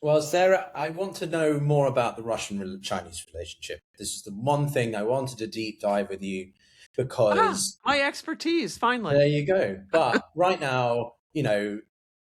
Well, Sarah, I want to know more about the Russian-Chinese relationship. This is the one thing I wanted to deep dive with you Ah, because my expertise, finally. there you go. But right now,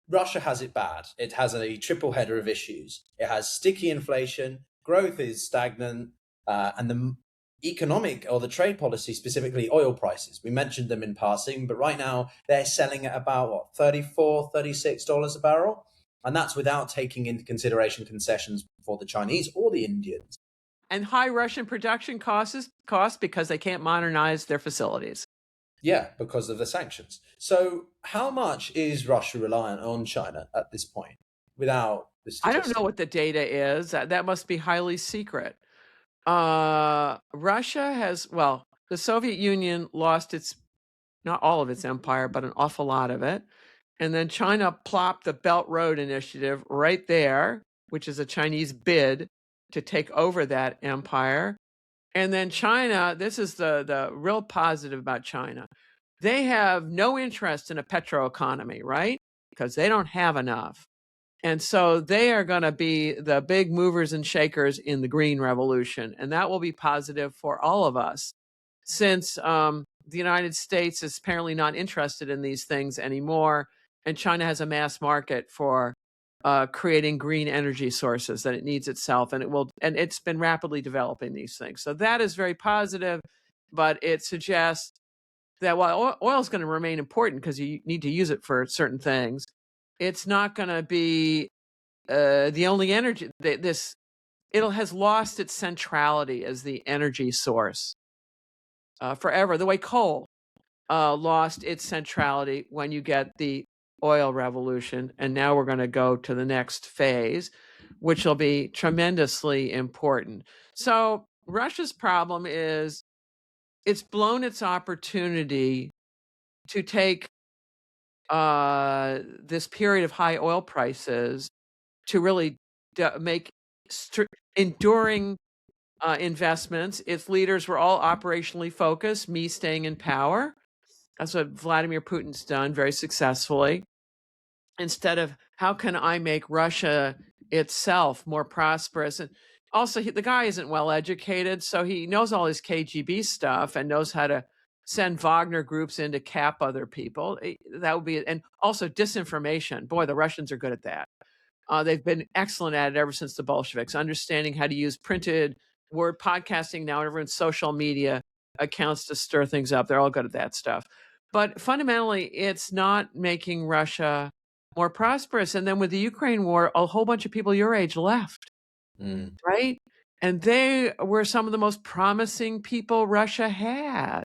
Russia has it bad. It has a triple header of issues. It has sticky inflation, growth is stagnant, and the economic or the trade policy, specifically oil prices. We mentioned them in passing, but right now they're selling at about what, $34, $36 a barrel? And that's without taking into consideration concessions for the Chinese or the Indians. And high Russian production costs because they can't modernize their facilities. Yeah, because of the sanctions. So, how much is Russia reliant on China at this point without the I don't know statistics? what the data is. That must be highly secret. Russia has, well, the Soviet Union lost its, not all of its empire, but an awful lot of it. And then China plopped the Belt Road Initiative right there, which is a Chinese bid to take over that empire. And then China, this is the real positive about China. They have no interest in a petro economy, right? Because they don't have enough. And so they are going to be the big movers and shakers in the green revolution. And that will be positive for all of us since the United States is apparently not interested in these things anymore. And China has a mass market for creating green energy sources that it needs itself. And and it's been rapidly developing these things. So that is very positive, but it suggests that while oil is going to remain important because you need to use it for certain things, it's not going to be the only energy. It has lost its centrality as the energy source forever. The way coal lost its centrality when you get the oil revolution, and now we're going to go to the next phase, which will be tremendously important. So Russia's problem is it's blown its opportunity to take this period of high oil prices to really make enduring investments. Its leaders were all operationally focused, me staying in power. That's what Vladimir Putin's done very successfully. Instead of how can I make Russia itself more prosperous? And also, the guy isn't well educated, so he knows all his KGB stuff and knows how to send Wagner groups in to cap other people. That would be, and also disinformation. Boy, the Russians are good at that. They've been excellent at it ever since the Bolsheviks, understanding how to use printed word podcasting now, everyone's social media accounts to stir things up. They're all good at that stuff. But fundamentally, it's not making Russia more prosperous. And then with the Ukraine war, a whole bunch of people your age left, right? And they were some of the most promising people Russia had.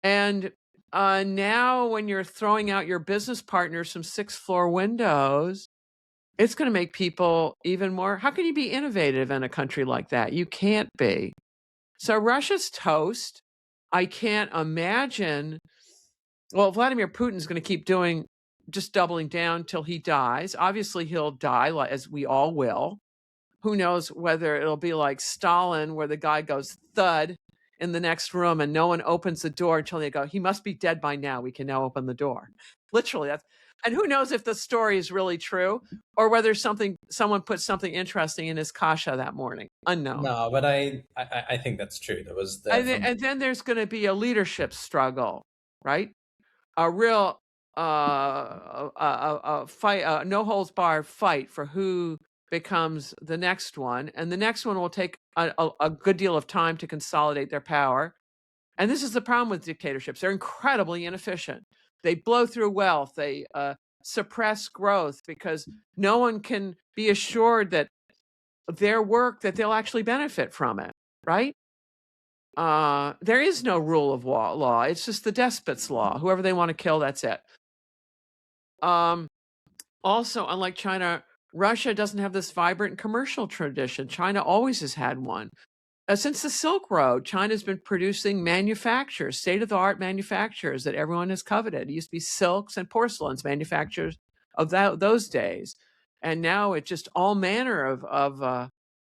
And now, when you're throwing out your business partners from sixth floor windows, it's going to make people even more. How can you be innovative in a country like that? You can't be. So Russia's toast. I can't imagine. Well, Vladimir Putin's going to keep just doubling down till he dies. Obviously, he'll die, as we all will. Who knows whether it'll be like Stalin, where the guy goes thud in the next room and no one opens the door until they go, he must be dead by now. We can now open the door. Literally, and who knows if the story is really true or whether someone put something interesting in his kasha that morning. Unknown. No, but I think that's true. There was And then there's going to be a leadership struggle, right? A real fight, no holds barred fight for who becomes the next one, and the next one will take a good deal of time to consolidate their power. And this is the problem with dictatorships. They're incredibly inefficient. They blow through wealth. They suppress growth because no one can be assured that their work, that they'll actually benefit from it, right? There is no rule of law. It's just the despot's law. Whoever they want to kill, that's it. Also, unlike China, Russia doesn't have this vibrant commercial tradition. China always has had one. Since the Silk Road, China's been producing manufacturers, state-of-the-art manufacturers that everyone has coveted. It used to be silks and porcelains manufacturers of those days. And now it's just all manner of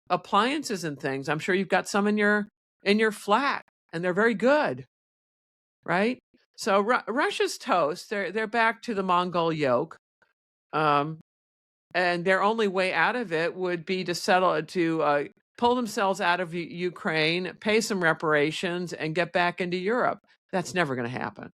appliances and things. I'm sure you've got some in your flat, and they're very good, right? So Russia's toast. They're back to the Mongol yoke. and their only way out of it would be to pull themselves out of Ukraine, pay some reparations, and get back into Europe. That's never going to happen.